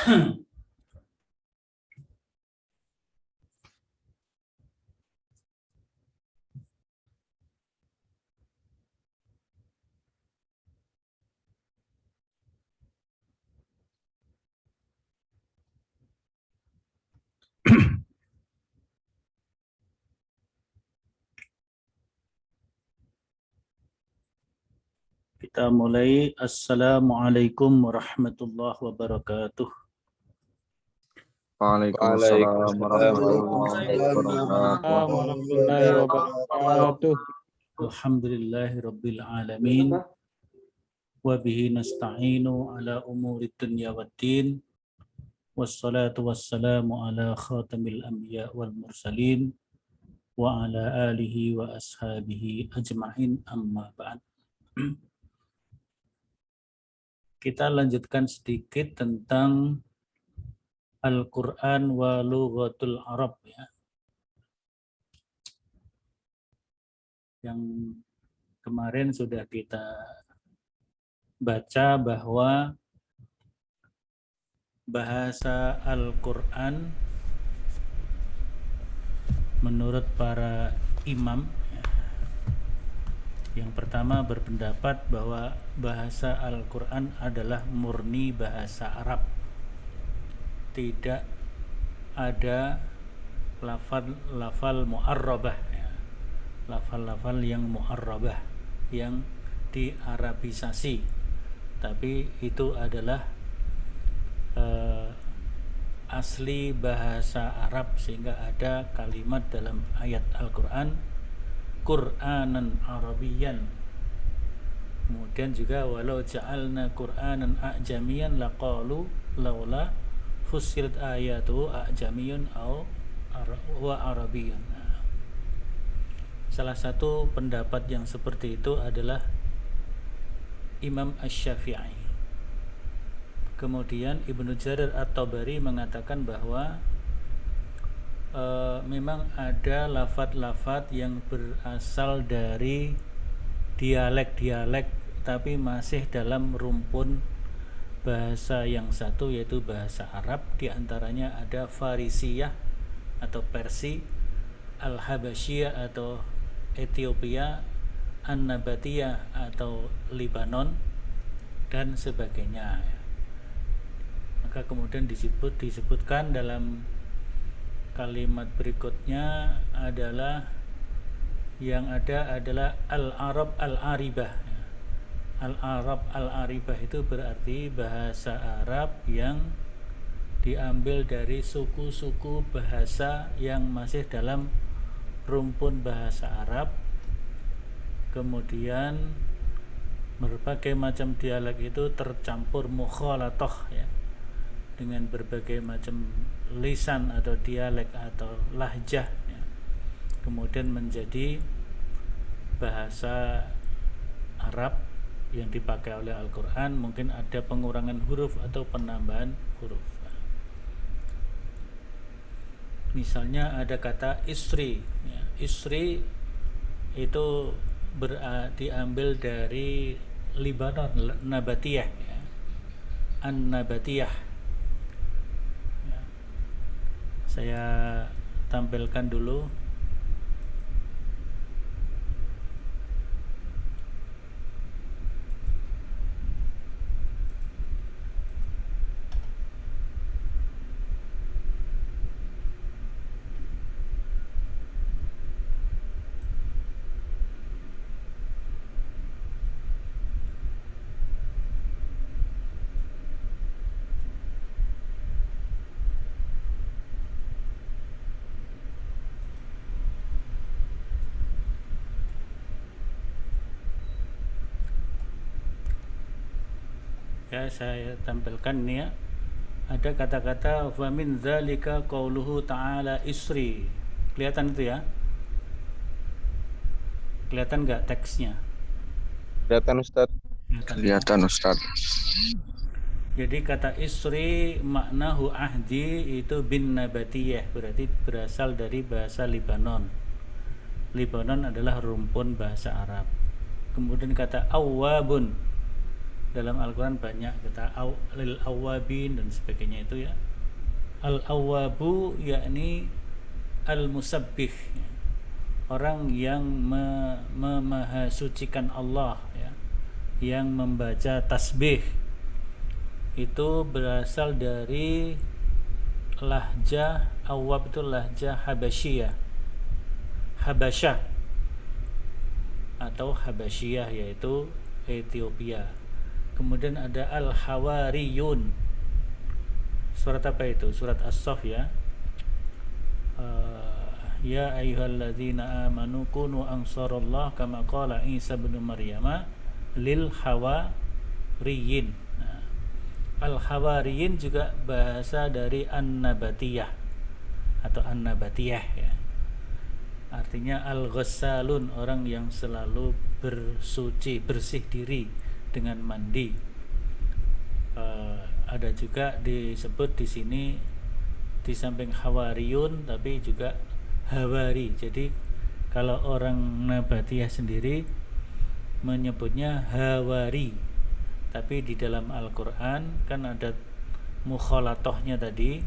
Kita mulai. Assalamualaikum warahmatullahi wabarakatuh. Waalaikumsalam warahmatullahi wabarakatuh. Alhamdulillahi rabbil alamin. Wa bihi nasta'inu ala umuri dunya waddin. Wassalatu wassalamu ala khatamil anbiya wal mursalin wa ala alihi wa ashabihi ajma'in, amma ba'd. Kita lanjutkan sedikit tentang Al-Quran wa lughatul Arab, ya. Yang kemarin sudah kita baca bahwa bahasa Al-Quran menurut para imam, ya, yang pertama berpendapat bahwa bahasa Al-Quran adalah murni bahasa Arab. Tidak ada lafal mu'arrabah, ya. Lafal-lafal yang mu'arrabah, yang diarabisasi, tapi itu adalah asli bahasa Arab, sehingga ada kalimat dalam ayat Al-Quran Qur'anan Arabiyyan. Kemudian juga walau ja'alna Qur'anan a'jamiyan laqalu laula fussilat ayatu a'jamiyun aw wa arabiyyun. Salah satu pendapat yang seperti itu adalah Imam Asy-Syafi'i. Kemudian Ibnu Jarir At-Tabari mengatakan bahwa memang ada lafadz-lafadz yang berasal dari dialek-dialek tapi masih dalam rumpun bahasa yang satu, yaitu bahasa Arab. Di antaranya ada Farisiyah atau Persi, Al-Habasyiyah atau Ethiopia, An-Nabatiyah atau Libanon, dan sebagainya. Maka kemudian disebutkan dalam kalimat berikutnya adalah yang ada adalah Al-Arab Al-Aribah. Al-Arab Al-Aribah itu berarti bahasa Arab yang diambil dari suku-suku bahasa yang masih dalam rumpun bahasa Arab. Kemudian berbagai macam dialek itu tercampur mukhalatoh, ya, dengan berbagai macam lisan atau dialek atau lahjah, ya. Kemudian menjadi bahasa Arab yang dipakai oleh Al-Quran. Mungkin ada pengurangan huruf atau penambahan huruf. Misalnya ada kata istri, ya. Istri itu diambil dari Libanon, Nabatiyah, ya. An-Nabatiyah, ya. Saya tampilkan dulu. Ya, saya tampilkan ini, ya. Ada kata-kata wa min dzalika qauluhu ta'ala isri. Kelihatan itu, ya? Kelihatan enggak teksnya? Kelihatan Ustaz. Kelihatan Ustaz. Jadi kata isri maknahu ahdi itu bin nabatiyah, berarti berasal dari bahasa Libanon. Libanon adalah rumpun bahasa Arab. Kemudian kata awwabun dalam Al-Quran banyak kata lil awabin dan sebagainya itu ya. Al-awabu yakni al-musabbih, ya. Orang yang memahasucikan Allah, ya, yang membaca tasbih. Itu berasal dari lahjah awab, itu lahjah Habasyiyah, Habasyah atau Habasyiyah, yaitu Ethiopia. Kemudian ada al-hawariyun. Surat apa itu? Surat As-Saff, ya. Ya ayyuhalladzina amanu kunu ansarallah kama qala Isa bin Maryam lil hawariyin. Nah, al-hawariyin juga bahasa dari an-nabatiyah atau an-nabatiyah, ya. Artinya al-ghassalun, orang yang selalu bersuci, bersih diri dengan mandi. Ada juga disebut di sini di samping hawariyun tapi juga hawari. Jadi kalau orang Nabatiyah sendiri menyebutnya hawari, tapi di dalam Al-Quran kan ada mukhalatohnya tadi.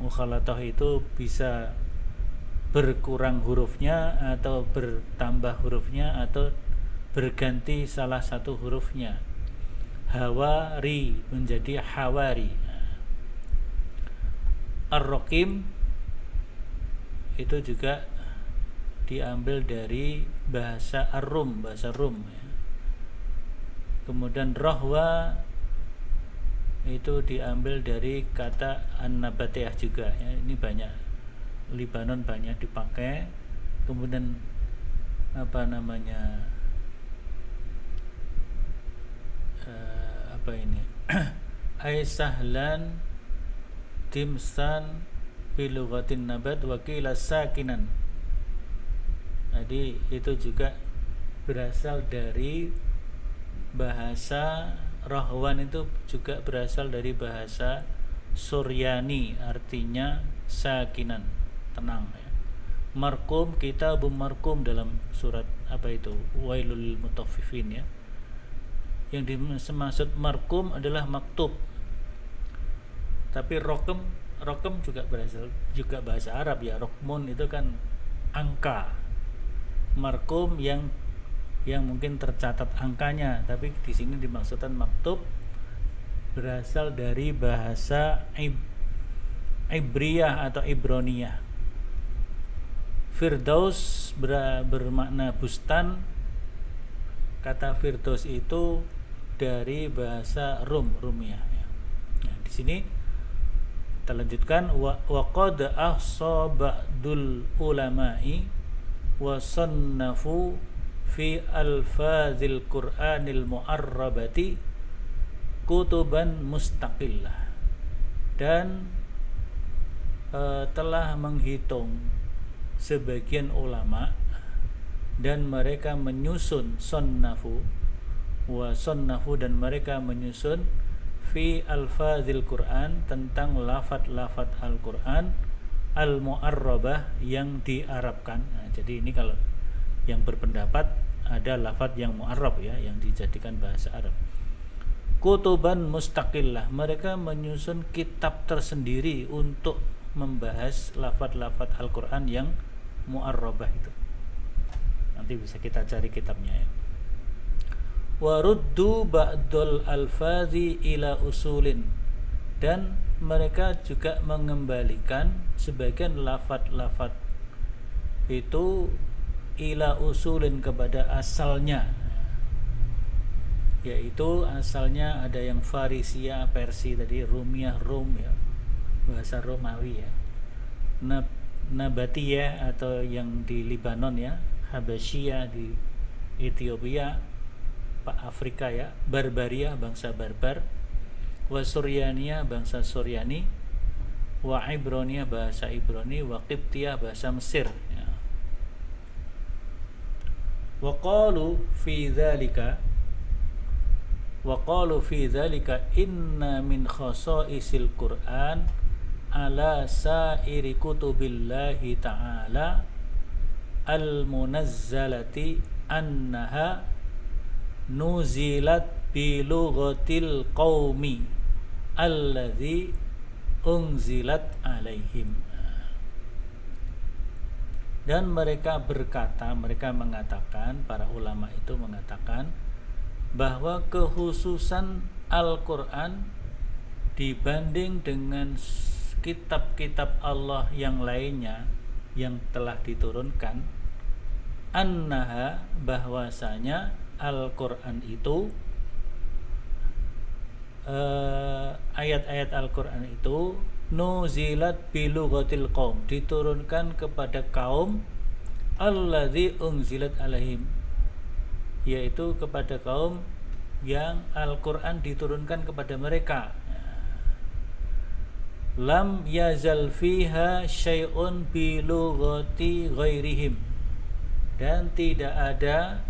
Mukhalatoh itu bisa berkurang hurufnya atau bertambah hurufnya atau berganti salah satu hurufnya. Hawari menjadi hawari. Ar-Raqim itu juga diambil dari bahasa Ar-Rum, bahasa Rum, ya. Kemudian Rahwa itu diambil dari kata An-Nabatiyah juga, ya. Ini banyak, Libanon banyak dipakai. Kemudian apa namanya, apa ini Aisahlan timsan bilughatin nabat wakila sakinan. Jadi itu juga berasal dari bahasa Rahwan, itu juga berasal dari bahasa Suryani, artinya sakinan, tenang, ya. Markum, kitabum markum dalam surat apa itu, Wailul Mutaffifin, ya. Yang dimaksud markum adalah maktub. Tapi rokem juga berasal juga bahasa Arab, ya. Rokmun itu kan angka. Markum yang mungkin tercatat angkanya, tapi di sini dimaksudkan maktub, berasal dari bahasa Ibriyah atau Ibroniyah. Firdaus bermakna bustan. Kata Firdaus itu dari bahasa Rumiyah, ya. Nah, di sini kita lanjutkan, wa qad ahsa ba'dul ulama'i wa sannafu fi alfazil Qur'anil mu'arrabati kutuban mustaqillah. Dan telah menghitung sebagian ulama dan mereka menyusun sonnafu dan mereka menyusun fi alfazil Quran, tentang lafaz-lafaz Al-Quran al-mu'arrabah, yang diarabkan. Nah, jadi ini kalau yang berpendapat ada lafaz yang mu'arrab, ya, yang dijadikan bahasa Arab. Kutuban mustaqillah, mereka menyusun kitab tersendiri untuk membahas lafaz-lafaz Al-Quran yang mu'arrabah itu. Nanti bisa kita cari kitabnya, ya. Waruddu ba'dul alfazi ila usulin, dan mereka juga mengembalikan sebagian lafaz-lafaz itu ila usulin, kepada asalnya, yaitu asalnya ada yang Farisia, Persia tadi, Rumiyah, Rum, ya, bahasa Romawi, ya. Nabatiyah atau yang di Libanon, ya, Habasyiyah di Ethiopia, Pak Afrika, ya, Barbaria, bangsa Barbar, wa Suryaniyah, bangsa Suryani, wa Ibroniyah, bahasa Ibrani, wa Qibtiyah, bahasa Mesir, ya. Wa qalu fi dzalika inna min khasaisil Qur'an ala sa'iri kutubillahi ta'ala al-munazzalati annaha nuzilat bilughatil qaumi alladzi unzilat alaihim. Dan mereka mengatakan, para ulama itu mengatakan bahwa kekhususan Al-Quran dibanding dengan kitab-kitab Allah yang lainnya yang telah diturunkan, annaha, bahwasanya Al-Quran itu, ayat-ayat Al-Quran itu nuzilat bilughatil qaum, diturunkan kepada kaum alladzi unzilat alaihim, yaitu kepada kaum yang Al-Quran diturunkan kepada mereka. Lam yazal fiha syai'un bilughati ghairihim, dan tidak ada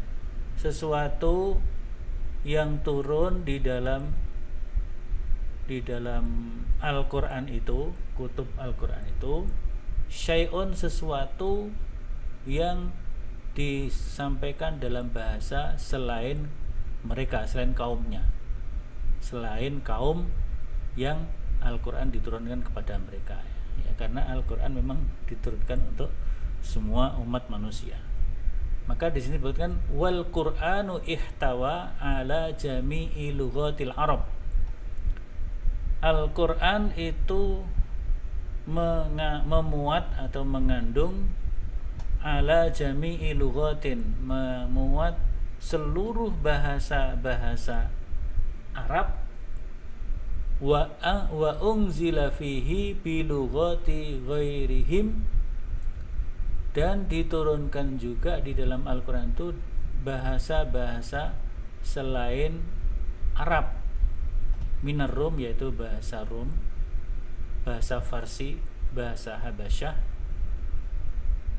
sesuatu yang turun di dalam Al-Quran itu, kutub Al-Quran itu, syai'un, sesuatu yang disampaikan dalam bahasa selain mereka, selain kaumnya, selain kaum yang Al-Quran diturunkan kepada mereka, ya, karena Al-Quran memang diturunkan untuk semua umat manusia. Maka di sini disebutkan wal Qur'anu ihtawa ala jami'i lughatil Arab. Al-Quran itu memuat atau mengandung ala jami'i lughatin, memuat seluruh bahasa-bahasa Arab, wa unzila fihi bilughati ghairihim, dan diturunkan juga di dalam Al-Quran itu bahasa-bahasa selain Arab, minar Rum, yaitu bahasa Rum, bahasa Farsi, bahasa Habasyah,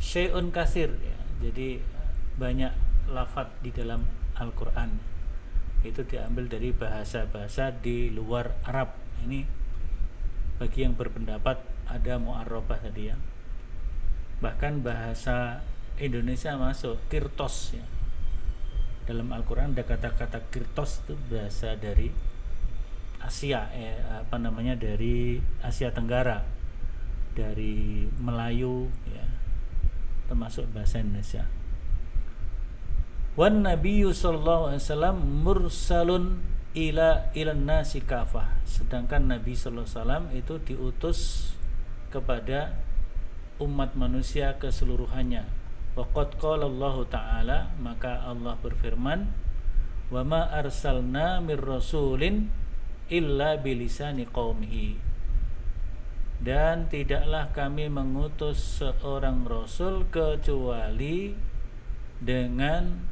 syai'un katsir, ya. Jadi banyak lafaz di dalam Al-Quran itu diambil dari bahasa-bahasa di luar Arab. Ini bagi yang berpendapat ada mu'arrabah tadi, ya. Bahkan bahasa Indonesia masuk, kirtos, ya. Dalam Al-Quran ada kata-kata kirtos, itu bahasa dari Asia, dari Asia Tenggara, dari Melayu, ya, termasuk bahasa Indonesia. Wan Nabiyyu sallallahu alaihi wasallam mursalun ila nasi kafah, sedangkan Nabi sallallahu alaihi wasallam itu diutus kepada umat manusia keseluruhannya. Waqad qala Allah Ta'ala, maka Allah berfirman, wa ma arsalna mir rasulin illa bilisani qaumihi, dan tidaklah kami mengutus seorang rasul kecuali dengan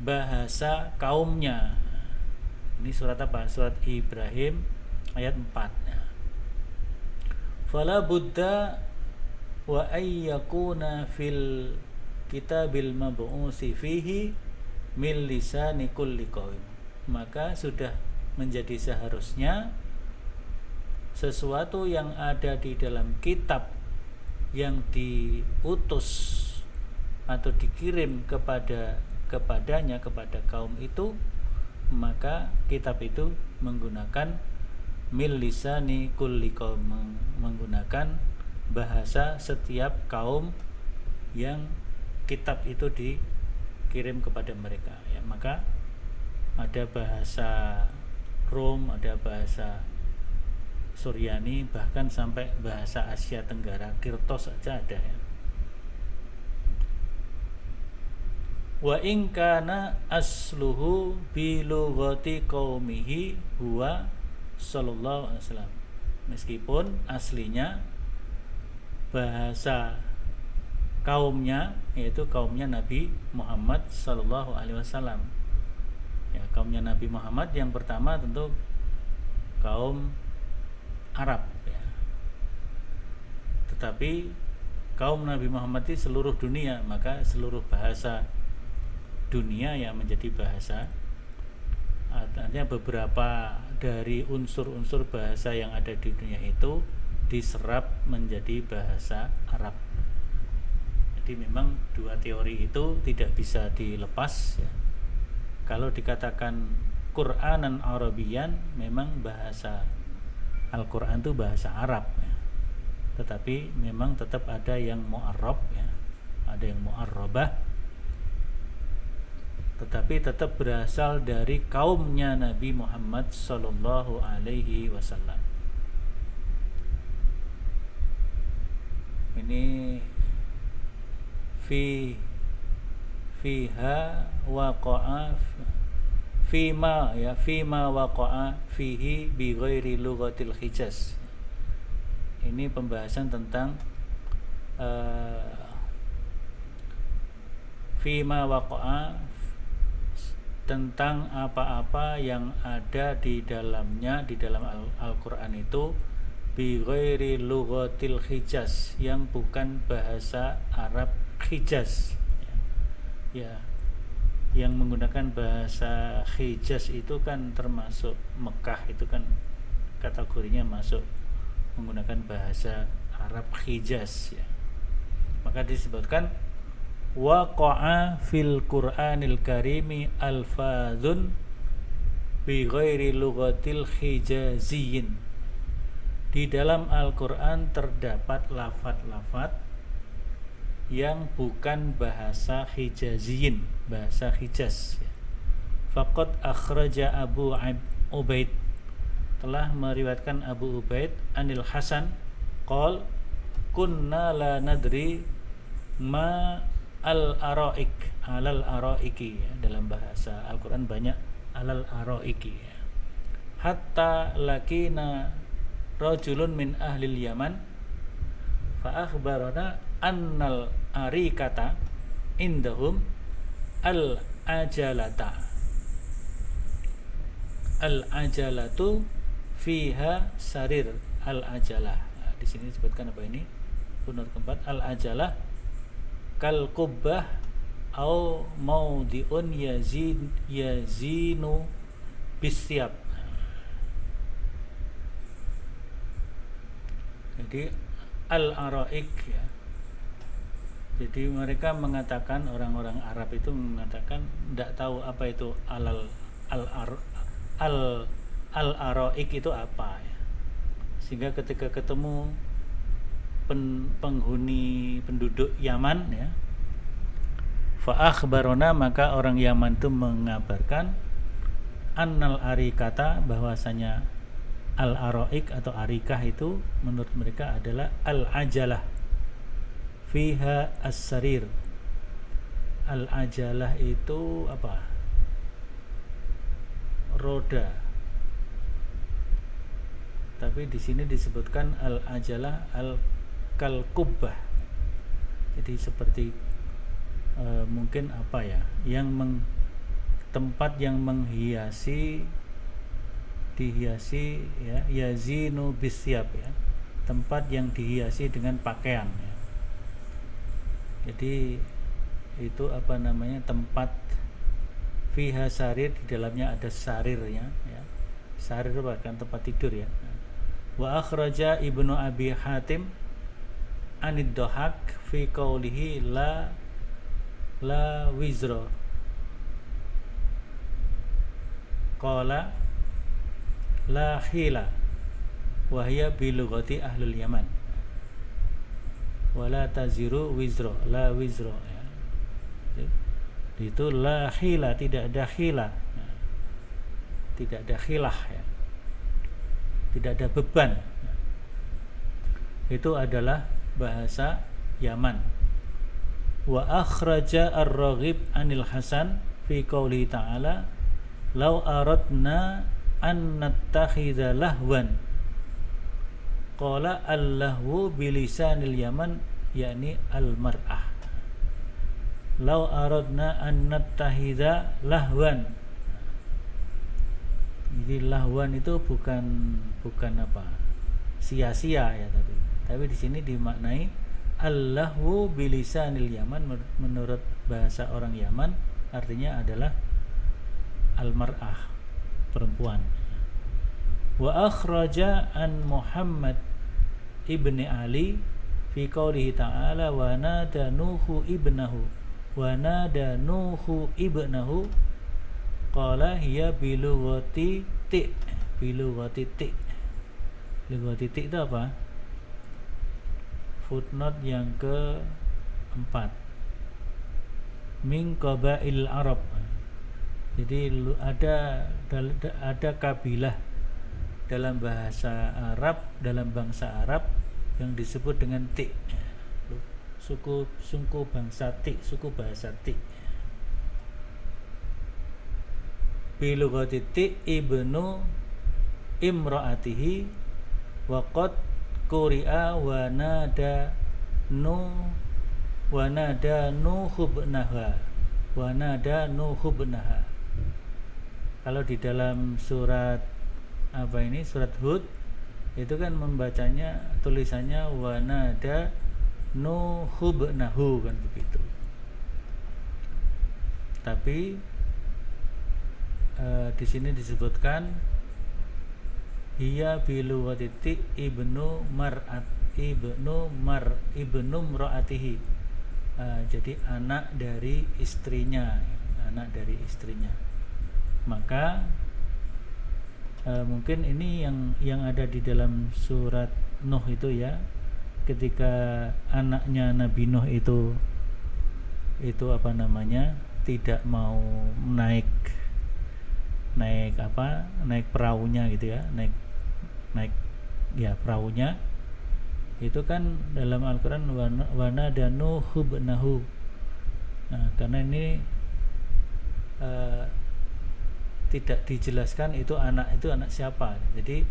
bahasa kaumnya. Ini surat apa? Surat Ibrahim ayat 4. Fala buddha wa ayyakuna fil kitabil mab'usi fihi min lisani kulli qaum, maka sudah menjadi seharusnya sesuatu yang ada di dalam kitab yang diutus atau dikirim kepadanya, kepada kaum itu, maka kitab itu menggunakan mil lisani kulli qaum, menggunakan bahasa setiap kaum yang kitab itu dikirim kepada mereka, ya. Maka ada bahasa Rom, ada bahasa Suryani, bahkan sampai bahasa Asia Tenggara, Kirtos saja ada, ya. Wa in kana asluhu bi lughati qaumihi huwa sallallahu alaihi wasallam, meskipun aslinya bahasa kaumnya, yaitu kaumnya Nabi Muhammad sallallahu alaihi wasallam. Ya, kaumnya Nabi Muhammad yang pertama tentu kaum Arab, ya. Tetapi kaum Nabi Muhammad itu seluruh dunia, maka seluruh bahasa dunia yang menjadi bahasa, artinya beberapa dari unsur-unsur bahasa yang ada di dunia itu diserap menjadi bahasa Arab. Jadi memang dua teori itu tidak bisa dilepas, ya. Kalau dikatakan Qur'anan Arabiyan, memang bahasa Al-Qur'an itu bahasa Arab ya. Tetapi memang tetap ada yang mu'arrab ya, ada yang mu'arrabah, tetapi tetap berasal dari kaumnya Nabi Muhammad sallallahu alaihi wasallam. Ini fiha waqa'a fima waqa'a fihi bi ghairi lughatil Hijaz. Ini pembahasan tentang fima waqa'a, tentang apa-apa yang ada di dalamnya, di dalam Al-Qur'an itu bi ghairi lughatil Hijaz, yang bukan bahasa Arab Hijaz ya. Yang menggunakan bahasa Hijaz itu kan termasuk Mekah, itu kan kategorinya masuk menggunakan bahasa Arab Hijaz ya. Maka disebutkan waqa'a fil Qur'anil Karimi alfazun bi ghairi lughatil Hijaziyyin. Di dalam Al-Qur'an terdapat lafaz-lafaz yang bukan bahasa Hijaziyin, bahasa Hijaz ya. Faqad akhraja Abu Ubaid, telah meriwayatkan Abu Ubaid anil Hasan qol kunna la nadri ma al-araik, alal araiki ya. Dalam bahasa Al-Qur'an banyak alal araiki ya. Hatta lakina rajulun min ahlil Yaman fa akhbarana annal arikata indahum al-ajalata. Al-ajalatu fiha sarir, al-ajalah. Nah, di sini disebutkan apa ini? Punur keempat, al-ajalah kal qubbah au maudiun yazinu bisyab. Jadi al-araik ya. Jadi mereka mengatakan, orang-orang Arab itu mengatakan tidak tahu apa itu al-araik itu apa ya. Sehingga ketika ketemu penghuni penduduk Yaman ya, fa akhbarona, maka orang Yaman itu mengabarkan annal arikata, bahwasanya al-araik atau arikah itu menurut mereka adalah al-ajalah fiha as-sarir. Al-ajalah itu apa? Roda. Tapi di sini disebutkan al-ajalah al-kalkubbah. Jadi seperti mungkin apa ya? Yang tempat yang menghiasi, dihiasi ya, yazinu bisyab ya, tempat yang dihiasi dengan pakaian ya. Jadi itu apa namanya, tempat fiha sarir, di dalamnya ada sarirnya ya. Sarir bahkan tempat tidur ya. Wa akhraja Ibnu Abi Hatim anid Dhahak fi qaulihi la wizra qala la khila wa hiya bi lughati ahlul Yaman wala taziru wizra, la wizra ya. Itu la khila, tidak ada khila ya. Tidak ada khilah ya. Tidak ada beban ya. Itu adalah bahasa Yaman. Wa akhraja ar-Raghib anil Hasan fi qouli ta'ala law aradna an nattakhidha lahwan qala al-lahwu bilisanil Yaman yakni al-mar'ah. Law aradna an nattakhidha lahwan. Jadi lahwan itu bukan apa? Sia-sia ya tadi. Tapi di sini dimaknai al-lahwu bilisanil Yaman, menurut bahasa orang Yaman artinya adalah al-mar'ah, perempuan. Wa akhraja an Muhammad ibni Ali fi qoulihi ta'ala wa nada nuhu ibnahu Qala hiya bilughati ti. Bilughati ti. Bilughati ti itu apa? Footnote yang keempat. Min qabail Arab. Jadi ada kabilah dalam bahasa Arab, dalam bangsa Arab yang disebut dengan Ti. Suku bangsa Ti, suku bahasa Ti. Bilughati Ti ibnu imraatihi wa qad quri'a wa nada nuhubnaha. Kalau di dalam surat surat Hud itu kan membacanya, tulisannya wa nada nuhubnahu kan begitu. Tapi di sini disebutkan hiya bilughati ibnu mraatihi. Jadi anak dari istrinya. Maka mungkin ini yang ada di dalam surat Nuh itu ya, ketika anaknya Nabi Nuh itu tidak mau naik perahunya gitu ya, naik perahunya itu kan dalam Al-Quran wana danu hubnahu. Nah, karena ini tidak dijelaskan itu anak siapa. Jadi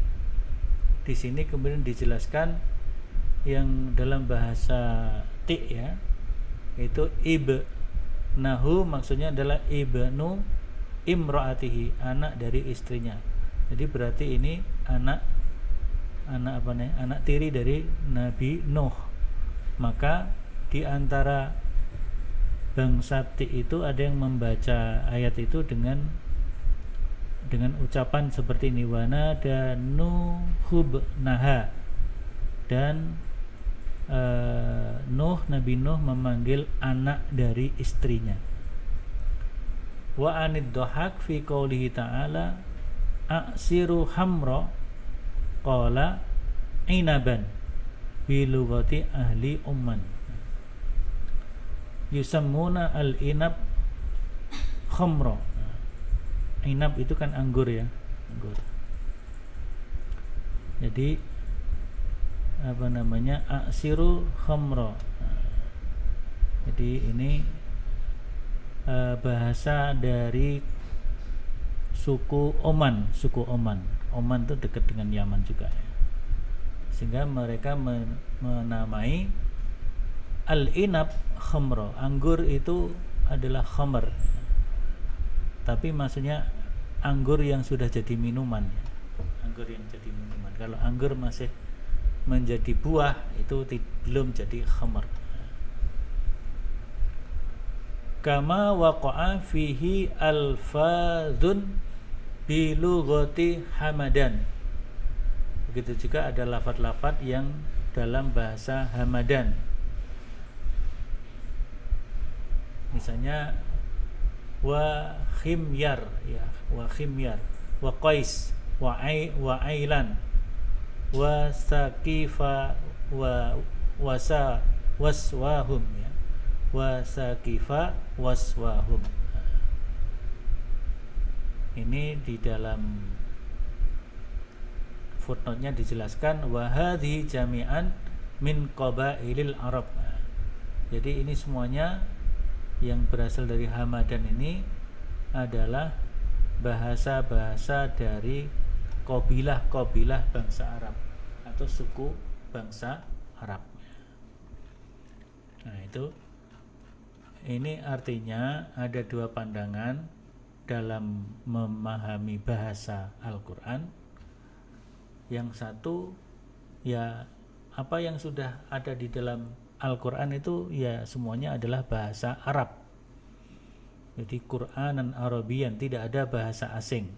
di sini kemudian dijelaskan yang dalam bahasa Ti ya, itu ibnahu maksudnya adalah ibnu imraatihi, anak dari istrinya. Jadi berarti ini anak tiri dari Nabi Nuh. Maka di antara bangsa Ti itu ada yang membaca ayat itu dengan ucapan seperti ini, wana dan nuhubnaha, dan Nabi Nuh memanggil anak dari istrinya. Wa anid dhahak fi qoulihi ta'ala a'siru hamra qala inaban bilughati ahli umman yusammuna al-inab khamra. Inab itu kan anggur ya, anggur. Jadi a'siru khamra. Jadi ini bahasa dari suku Oman. Oman itu dekat dengan Yaman juga ya. Sehingga mereka menamai al-inab khamra. Anggur itu adalah khamr. Tapi maksudnya anggur yang sudah jadi minuman ya. Anggur yang jadi minuman. Kalau anggur masih menjadi buah itu belum jadi khamr. Kama waqa'a fihi alfadhun bilughati Hamadan. Begitu juga ada lafaz-lafaz yang dalam bahasa Hamadan. Misalnya wa khimyar ya, wa qais wa ailan wa saqifa wa waswahum ya, wa saqifa waswahum. Ini di dalam footnote-nya dijelaskan wa hadhi jami'an min qabailil Arab. Jadi ini semuanya yang berasal dari Hamadan ini adalah bahasa-bahasa dari kabilah bangsa Arab atau suku bangsa Arab. Nah, ini artinya ada dua pandangan dalam memahami bahasa Al-Quran. Yang satu ya, apa yang sudah ada di dalam Al-Quran itu ya semuanya adalah bahasa Arab. Jadi Qur'anan Arabian, tidak ada bahasa asing.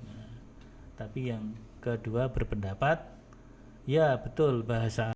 Tapi yang kedua berpendapat ya betul bahasa